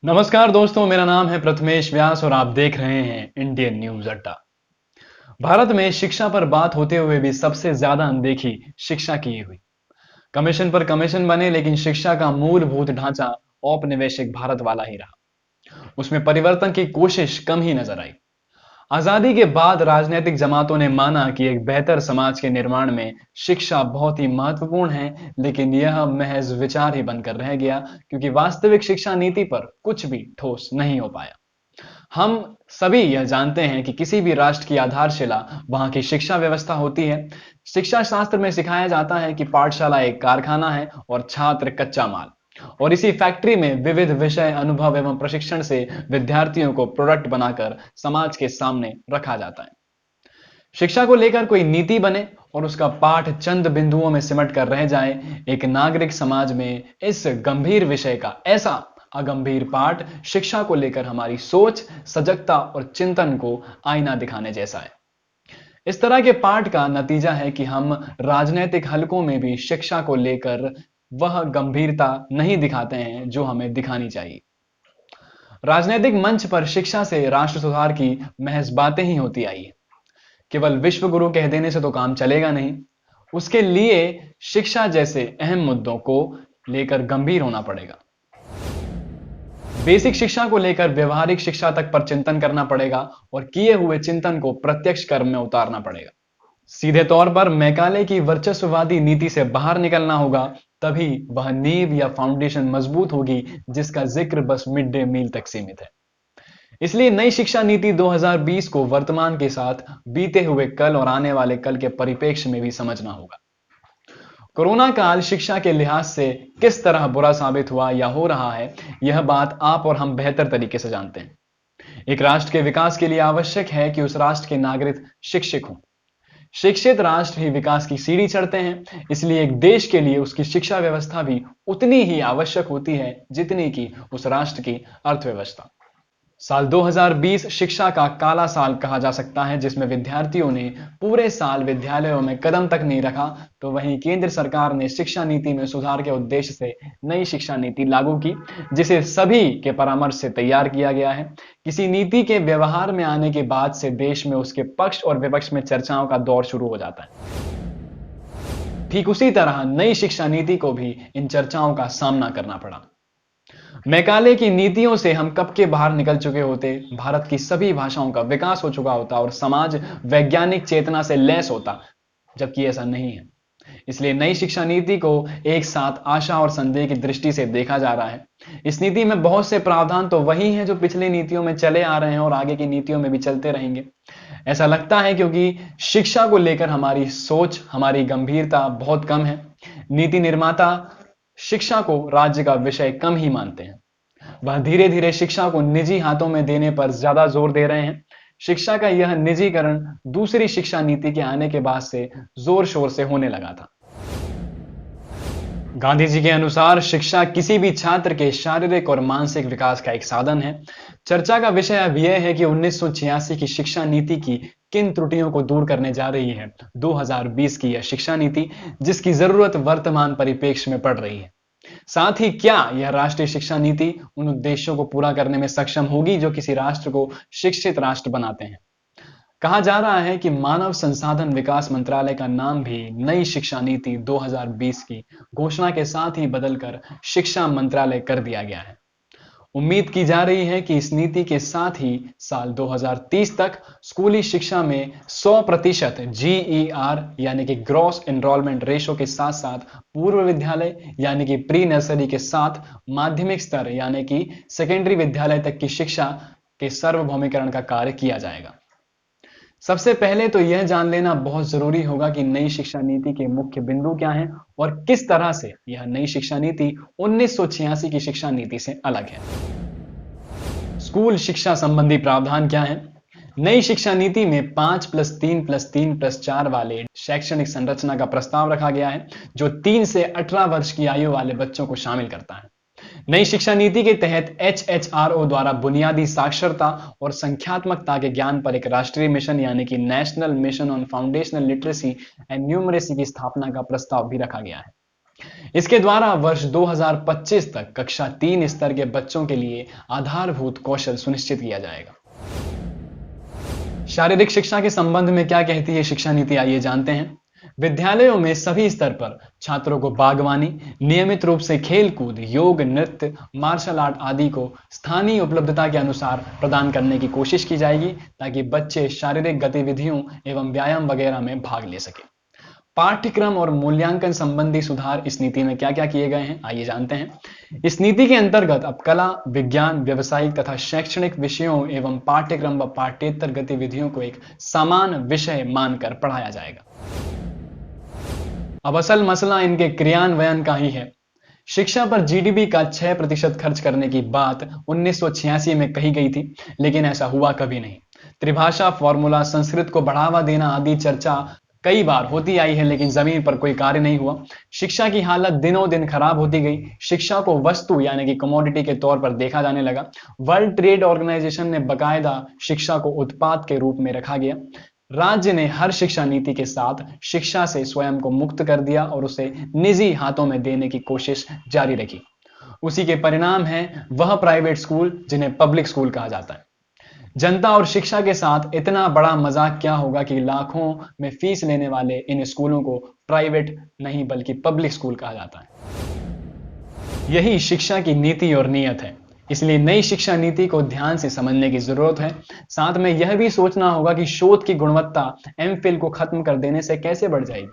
नमस्कार दोस्तों, मेरा नाम है प्रथमेश व्यास और आप देख रहे हैं इंडियन न्यूज अड्डा। भारत में शिक्षा पर बात होते हुए भी सबसे ज्यादा अनदेखी शिक्षा की हुई। कमीशन पर कमीशन बने, लेकिन शिक्षा का मूलभूत ढांचा औपनिवेशिक भारत वाला ही रहा। उसमें परिवर्तन की कोशिश कम ही नजर आई। आजादी के बाद राजनीतिक जमातों ने माना कि एक बेहतर समाज के निर्माण में शिक्षा बहुत ही महत्वपूर्ण है, लेकिन यह महज विचार ही बनकर रह गया, क्योंकि वास्तविक शिक्षा नीति पर कुछ भी ठोस नहीं हो पाया। हम सभी यह जानते हैं कि किसी भी राष्ट्र की आधारशिला वहां की शिक्षा व्यवस्था होती है। शिक्षा शास्त्र में सिखाया जाता है कि पाठशाला एक कारखाना है और छात्र कच्चा माल, और इसी फैक्ट्री में विविध विषय, अनुभव एवं प्रशिक्षण से विद्यार्थियों को प्रोडक्ट बनाकर समाज के सामने रखा जाता है। शिक्षा को लेकर कोई नीति बने और उसका पाठ चंद बिंदुओं में सिमट कर रह जाए, एक नागरिक समाज में इस गंभीर विषय का ऐसा अगंभीर पाठ शिक्षा को लेकर हमारी सोच, सजगता और चिंतन को आईना दिखाने जैसा है। इस तरह के पाठ का नतीजा है कि हम राजनीतिक हलकों में भी शिक्षा को लेकर वह गंभीरता नहीं दिखाते हैं जो हमें दिखानी चाहिए। राजनीतिक मंच पर शिक्षा से राष्ट्र सुधार की महज बातें ही होती आई है। केवल विश्व गुरु कह देने से तो काम चलेगा नहीं। उसके लिए शिक्षा जैसे अहम मुद्दों को लेकर गंभीर होना पड़ेगा। बेसिक शिक्षा को लेकर व्यवहारिक शिक्षा तक पर चिंतन करना पड़ेगा और किए हुए चिंतन को प्रत्यक्ष कर्म में उतारना पड़ेगा। सीधे तौर पर मैकाले की वर्चस्ववादी नीति से बाहर निकलना होगा, तभी वह नींव या फाउंडेशन मजबूत होगी जिसका जिक्र बस मिड डे मील तक सीमित है। इसलिए नई शिक्षा नीति 2020 को वर्तमान के साथ बीते हुए कल और आने वाले कल के परिप्रेक्ष्य में भी समझना होगा। कोरोना काल शिक्षा के लिहाज से किस तरह बुरा साबित हुआ या हो रहा है, यह बात आप और हम बेहतर तरीके से जानते हैं। एक राष्ट्र के विकास के लिए आवश्यक है कि उस राष्ट्र के नागरिक शिक्षित हों। शिक्षित राष्ट्र ही विकास की सीढ़ी चढ़ते हैं। इसलिए एक देश के लिए उसकी शिक्षा व्यवस्था भी उतनी ही आवश्यक होती है जितनी कि उस राष्ट्र की अर्थव्यवस्था। साल 2020 शिक्षा का काला साल कहा जा सकता है, जिसमें विद्यार्थियों ने पूरे साल विद्यालयों में कदम तक नहीं रखा। तो वहीं केंद्र सरकार ने शिक्षा नीति में सुधार के उद्देश्य से नई शिक्षा नीति लागू की, जिसे सभी के परामर्श से तैयार किया गया है। किसी नीति के व्यवहार में आने के बाद से देश में उसके पक्ष और विपक्ष में चर्चाओं का दौर शुरू हो जाता है। ठीक उसी तरह नई शिक्षा नीति को भी इन चर्चाओं का सामना करना पड़ा। मैकाले की नीतियों से हम कब के बाहर निकल चुके होते, भारत की सभी भाषाओं का विकास हो चुका होता और समाज वैज्ञानिक चेतना से लैस होता, जबकि ऐसा नहीं है। इसलिए नई शिक्षा नीति को एक साथ आशा और संदेह की दृष्टि से देखा जा रहा है। इस नीति में बहुत से प्रावधान तो वही हैं जो पिछली नीतियों में चले आ रहे हैं और आगे की नीतियों में भी चलते रहेंगे। ऐसा लगता है क्योंकि शिक्षा को लेकर हमारी सोच, हमारी गंभीरता बहुत कम है। नीति निर्माता शिक्षा को राज्य का विषय कम ही मानते हैं। वह धीरे धीरे शिक्षा को निजी हाथों में देने पर ज्यादा जोर दे रहे हैं। शिक्षा का यह निजीकरण दूसरी शिक्षा नीति के आने के बाद से जोर शोर से होने लगा था। गांधी जी के अनुसार शिक्षा किसी भी छात्र के शारीरिक और मानसिक विकास का एक साधन है। चर्चा का विषय अब यह है कि 1986 की शिक्षा नीति की किन त्रुटियों को दूर करने जा रही है 2020 की यह शिक्षा नीति, जिसकी जरूरत वर्तमान परिप्रेक्ष्य में पड़ रही है। साथ ही क्या यह राष्ट्रीय शिक्षा नीति उन उद्देश्यों को पूरा करने में सक्षम होगी जो किसी राष्ट्र को शिक्षित राष्ट्र बनाते हैं। कहा जा रहा है कि मानव संसाधन विकास मंत्रालय का नाम भी नई शिक्षा नीति 2020 की घोषणा के साथ ही बदलकर शिक्षा मंत्रालय कर दिया गया है। उम्मीद की जा रही है कि इस नीति के साथ ही साल 2030 तक स्कूली शिक्षा में 100% GER यानी कि ग्रॉस एनरोलमेंट रेशो के साथ साथ पूर्व विद्यालय यानी कि प्री नर्सरी के साथ माध्यमिक स्तर यानी कि सेकेंडरी विद्यालय तक की शिक्षा के सार्वभौमिकरण का कार्य किया जाएगा। सबसे पहले तो यह जान लेना बहुत जरूरी होगा कि नई शिक्षा नीति के मुख्य बिंदु क्या हैं और किस तरह से यह नई शिक्षा नीति 1986 की शिक्षा नीति से अलग है। स्कूल शिक्षा संबंधी प्रावधान क्या है? नई शिक्षा नीति में 5+3+3+4 वाले शैक्षणिक संरचना का प्रस्ताव रखा गया है, जो 3 से 18 वर्ष की आयु वाले बच्चों को शामिल करता है। नई शिक्षा नीति के तहत HHRO द्वारा बुनियादी साक्षरता और संख्यात्मकता के ज्ञान पर एक राष्ट्रीय मिशन यानी कि national mission on foundational literacy and numeracy की स्थापना का प्रस्ताव भी रखा गया है। इसके द्वारा वर्ष 2025 तक कक्षा 3 स्तर के बच्चों के लिए आधारभूत कौशल सुनिश्चित किया जाएगा। शारीरिक शिक्षा के संबंध में क्या कहती है शिक्षा नीति, आइए जानते हैं। विद्यालयों में सभी स्तर पर छात्रों को बागवानी, नियमित रूप से खेल कूद, योग, नृत्य, मार्शल आर्ट आदि को स्थानीय उपलब्धता के अनुसार प्रदान करने की कोशिश की जाएगी, ताकि बच्चे शारीरिक गतिविधियों एवं व्यायाम वगैरह में भाग ले सके। पाठ्यक्रम और मूल्यांकन संबंधी सुधार इस नीति में क्या क्या किए गए हैं, आइए जानते हैं। इस नीति के अंतर्गत अब कला, विज्ञान, व्यावसायिक तथा शैक्षणिक विषयों एवं पाठ्यक्रम व पाठ्येतर गतिविधियों को एक समान विषय मानकर पढ़ाया जाएगा। अब असल मसला इनके क्रियान्वयन का ही है। शिक्षा पर जीडीपी का 6% खर्च करने की बात 1986 में कही गई थी, लेकिन ऐसा हुआ कभी नहीं। त्रिभाषा फॉर्मूला, संस्कृत को बढ़ावा देना आदि चर्चा कई बार होती आई है, लेकिन जमीन पर कोई कार्य नहीं हुआ। शिक्षा की हालत दिनों दिन खराब होती गई। शिक्षा को वस्तु यानी कि कमोडिटी के तौर पर देखा जाने लगा। वर्ल्ड ट्रेड ऑर्गेनाइजेशन ने बाकायदा शिक्षा को उत्पाद के रूप में रखा गया। राज्य ने हर शिक्षा नीति के साथ शिक्षा से स्वयं को मुक्त कर दिया और उसे निजी हाथों में देने की कोशिश जारी रखी। उसी के परिणाम है वह प्राइवेट स्कूल जिन्हें पब्लिक स्कूल कहा जाता है। जनता और शिक्षा के साथ इतना बड़ा मजाक क्या होगा कि लाखों में फीस लेने वाले इन स्कूलों को प्राइवेट नहीं बल्कि पब्लिक स्कूल कहा जाता है। यही शिक्षा की नीति और नीयत है। इसलिए नई शिक्षा नीति को ध्यान से समझने की जरूरत है। साथ में यह भी सोचना होगा कि शोध की गुणवत्ता एमफिल को खत्म कर देने से कैसे बढ़ जाएगी।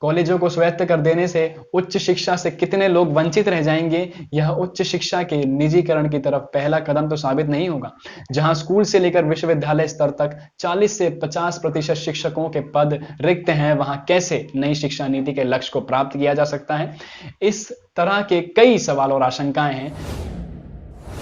कॉलेजों को स्वायत्त कर देने से उच्च शिक्षा से कितने लोग वंचित रह जाएंगे। यह उच्च शिक्षा के निजीकरण की तरफ पहला कदम तो साबित नहीं होगा। जहां स्कूल से लेकर विश्वविद्यालय स्तर तक 40 से 50% शिक्षकों के पद रिक्त हैं, वहां कैसे नई शिक्षा नीति के लक्ष्य को प्राप्त किया जा सकता है। इस तरह के कई सवाल और आशंकाएं हैं।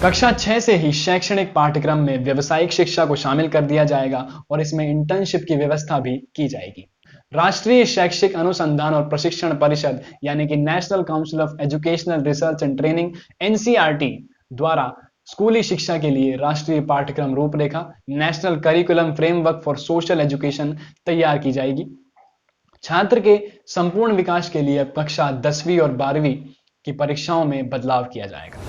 कक्षा 6 से ही शैक्षणिक पाठ्यक्रम में व्यावसायिक शिक्षा को शामिल कर दिया जाएगा और इसमें इंटर्नशिप की व्यवस्था भी की जाएगी। राष्ट्रीय शैक्षिक अनुसंधान और प्रशिक्षण परिषद यानी कि national council of educational research and training NCERT द्वारा स्कूली शिक्षा के लिए राष्ट्रीय पाठ्यक्रम रूपरेखा national curriculum framework for social education तैयार की जाएगी। छात्र के संपूर्ण विकास के लिए अब कक्षा 10वीं और 12वीं की परीक्षाओं में बदलाव किया जाएगा।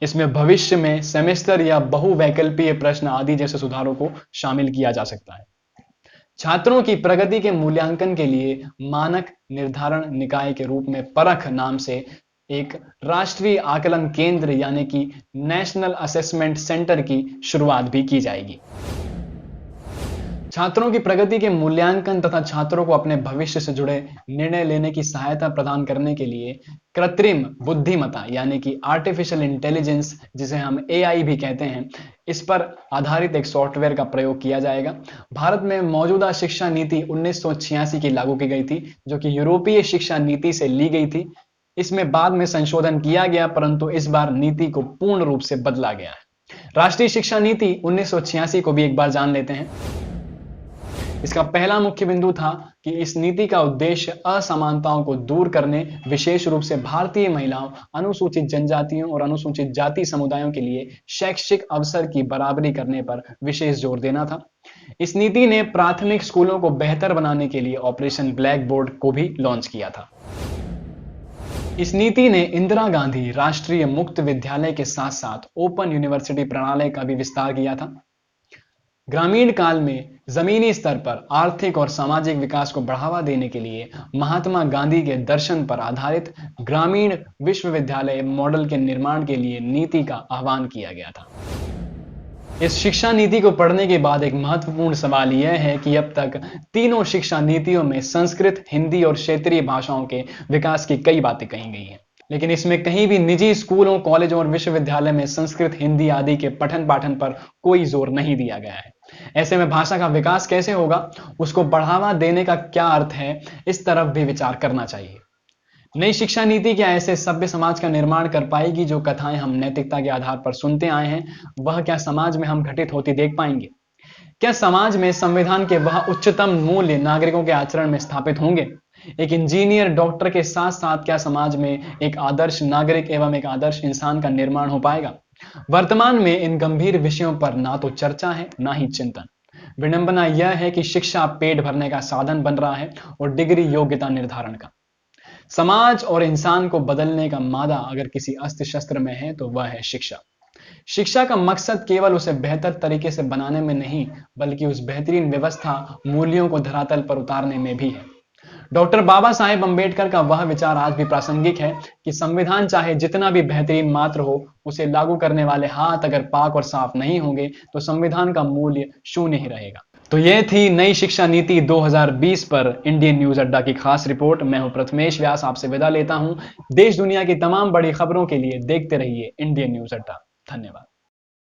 इसमें भविष्य में सेमेस्टर या बहुवैकल्पीय प्रश्न आदि जैसे सुधारों को शामिल किया जा सकता है। छात्रों की प्रगति के मूल्यांकन के लिए मानक निर्धारण निकाय के रूप में परख नाम से एक राष्ट्रीय आकलन केंद्र यानी कि नेशनल असेसमेंट सेंटर की शुरुआत भी की जाएगी। छात्रों की प्रगति के मूल्यांकन तथा छात्रों को अपने भविष्य से जुड़े निर्णय लेने की सहायता प्रदान करने के लिए कृत्रिम बुद्धिमत्ता यानी कि आर्टिफिशियल इंटेलिजेंस, जिसे हम एआई भी कहते हैं, इस पर आधारित एक सॉफ्टवेयर का प्रयोग किया जाएगा। भारत में मौजूदा शिक्षा नीति 1986 की लागू की गई थी, जो कि यूरोपीय शिक्षा नीति से ली गई थी। इसमें बाद में संशोधन किया गया, परंतु इस बार नीति को पूर्ण रूप से बदला गया है। राष्ट्रीय शिक्षा नीति 1986 को भी एक बार जान लेते हैं। इसका पहला मुख्य बिंदु था कि इस नीति का उद्देश्य असमानताओं को दूर करने, विशेष रूप से भारतीय महिलाओं, अनुसूचित जनजातियों और अनुसूचित जाति समुदायों के लिए शैक्षिक अवसर की बराबरी करने पर विशेष जोर देना था। इस नीति ने प्राथमिक स्कूलों को बेहतर बनाने के लिए ऑपरेशन ब्लैक बोर्ड को भी लॉन्च किया था। इस नीति ने इंदिरा गांधी राष्ट्रीय मुक्त विद्यालय के साथ साथ ओपन यूनिवर्सिटी प्रणाली का भी विस्तार किया था। ग्रामीण काल में जमीनी स्तर पर आर्थिक और सामाजिक विकास को बढ़ावा देने के लिए महात्मा गांधी के दर्शन पर आधारित ग्रामीण विश्वविद्यालय मॉडल के निर्माण के लिए नीति का आह्वान किया गया था। इस शिक्षा नीति को पढ़ने के बाद एक महत्वपूर्ण सवाल यह है कि अब तक तीनों शिक्षा नीतियों में संस्कृत, हिंदी और क्षेत्रीय भाषाओं के विकास की कई बातें कही गई हैं, लेकिन इसमें कहीं भी निजी स्कूलों, कॉलेजों और विश्वविद्यालय में संस्कृत, हिंदी आदि के पठन पाठन पर कोई जोर नहीं दिया गया है। ऐसे में भाषा का विकास कैसे होगा, उसको बढ़ावा देने का क्या अर्थ है, इस तरफ भी विचार करना चाहिए। नई शिक्षा नीति क्या ऐसे सभ्य समाज का निर्माण कर पाएगी जो कथाएं हम नैतिकता के आधार पर सुनते आए हैं, वह क्या समाज में हम घटित होती देख पाएंगे? क्या समाज में संविधान के वह उच्चतम मूल्य नागरिकों के आचरण में स्थापित होंगे? एक इंजीनियर, डॉक्टर के साथ साथ क्या समाज में एक आदर्श नागरिक एवं एक आदर्श इंसान का निर्माण हो पाएगा? वर्तमान में इन गंभीर विषयों पर ना तो चर्चा है, ना ही चिंतन। विडंबना यह है कि शिक्षा पेट भरने का साधन बन रहा है और डिग्री योग्यता निर्धारण का। समाज और इंसान को बदलने का मादा अगर किसी अस्त्र शस्त्र में है तो वह है शिक्षा। शिक्षा का मकसद केवल उसे बेहतर तरीके से बनाने में नहीं, बल्कि उस बेहतरीन व्यवस्था, मूल्यों को धरातल पर उतारने में भी है। डॉक्टर बाबा साहेब अंबेडकर का वह विचार आज भी प्रासंगिक है कि संविधान चाहे जितना भी बेहतरीन मात्र हो, उसे लागू करने वाले हाथ अगर पाक और साफ नहीं होंगे तो संविधान का मूल्य शून्य ही रहेगा। तो यह थी नई शिक्षा नीति 2020 पर इंडियन न्यूज अड्डा की खास रिपोर्ट। मैं हूं प्रथमेश व्यास, आपसे विदा लेता हूं। देश दुनिया की तमाम बड़ी खबरों के लिए देखते रहिए इंडियन न्यूज अड्डा। धन्यवाद।